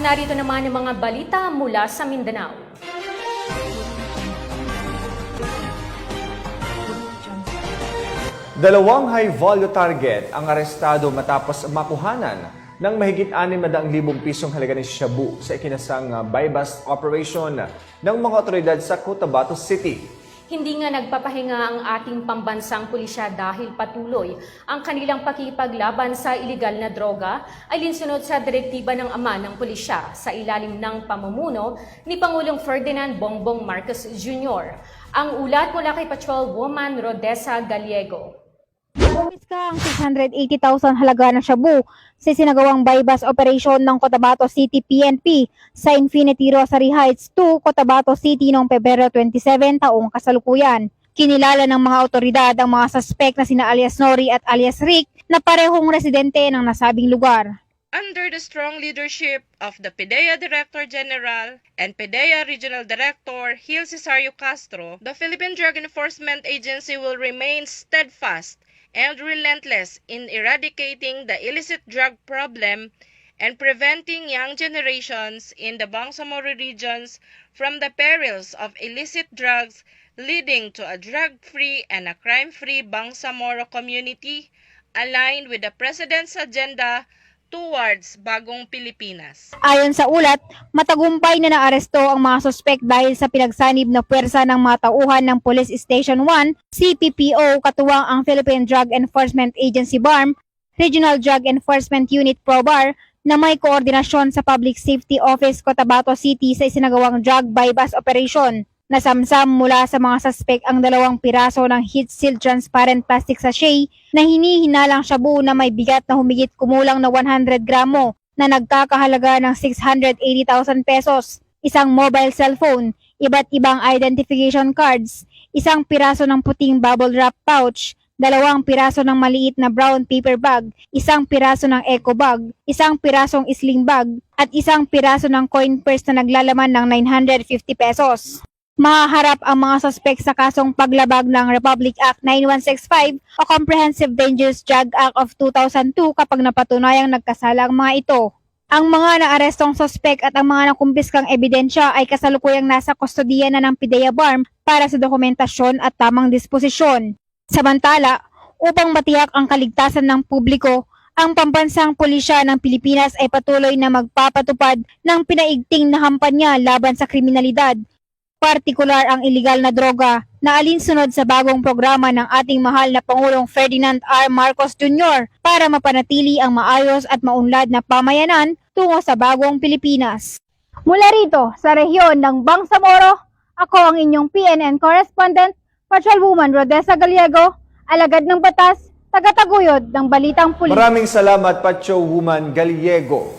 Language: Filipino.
narito naman ang mga balita mula sa Mindanao. Dalawang high-value target ang arestado matapos makuhanan ng mahigit 600,000 pisong halaga ng shabu sa ikinasang buy-bust operation ng mga otoridad sa Cotabato City. Hindi nga nagpapahinga ang ating pambansang pulisya dahil patuloy ang kanilang pakikipaglaban sa ilegal na droga ay linsunod sa direktiba ng ama ng pulisya sa ilalim ng pamumuno ni Pangulong Ferdinand Bongbong Marcos Jr. Ang ulat mula kay Patrolwoman Rodessa Gallego. Kumiska ang 680,000 halaga ng shabu sa sinagawang buy-bust operation ng Cotabato City PNP sa Infinity Rosary Heights 2, Cotabato City noong Pebrero 27 taong kasalukuyan. Kinilala ng mga otoridad ang mga suspect na sina alias Nori at alias Rick na parehong residente ng nasabing lugar. Under the strong leadership of the PDEA Director General and PDEA Regional Director Gil Cesario Castro, the Philippine Drug Enforcement Agency will remain steadfast and relentless in eradicating the illicit drug problem and preventing young generations in the Bangsamoro regions from the perils of illicit drugs, leading to a drug-free and a crime-free Bangsamoro community aligned with the President's agenda towards Bagong Pilipinas. Ayon sa ulat, matagumpay na naaresto ang mga suspect dahil sa pinagsanib na puwersa ng mga tauhan ng Police Station 1, CPPO, katuwang ang Philippine Drug Enforcement Agency BARM, Regional Drug Enforcement Unit PROBAR, na may koordinasyon sa Public Safety Office Cotabato City sa isinagawang drug buy-bust operation. Nasamsam mula sa mga suspect ang 2 piraso ng heat-sealed transparent plastic sachet na hinihinalang shabu na may bigat na humigit kumulang na 100 gramo na nagkakahalaga ng 680,000 pesos, isang mobile cellphone, iba't ibang identification cards, 1 piraso ng puting bubble wrap pouch, 2 piraso ng maliit na brown paper bag, 1 piraso ng eco bag, 1 pirasong sling bag, at 1 piraso ng coin purse na naglalaman ng 950 pesos. Mahaharap ang mga suspect sa kasong paglabag ng Republic Act 9165 o Comprehensive Dangerous Drug Act of 2002 kapag napatunayang nagkasala ang mga ito. Ang mga naarestong suspect at ang mga nakumpiskang ebidensya ay kasalukuyang nasa kustodiya na ng PDEA BARM para sa dokumentasyon at tamang disposisyon. Samantala, upang matiyak ang kaligtasan ng publiko, ang pambansang pulisya ng Pilipinas ay patuloy na magpapatupad ng pinaigting na kampanya laban sa kriminalidad, partikular ang ilegal na droga na alinsunod sa bagong programa ng ating mahal na Pangulong Ferdinand R. Marcos Jr. para mapanatili ang maayos at maunlad na pamayanan tungo sa bagong Pilipinas. Mula rito sa rehiyon ng Bangsamoro, ako ang inyong PNN correspondent, Patrolwoman Rodessa Gallego, alagad ng batas, tagataguyod ng Balitang Pulis. Maraming salamat, Patrolwoman Gallego.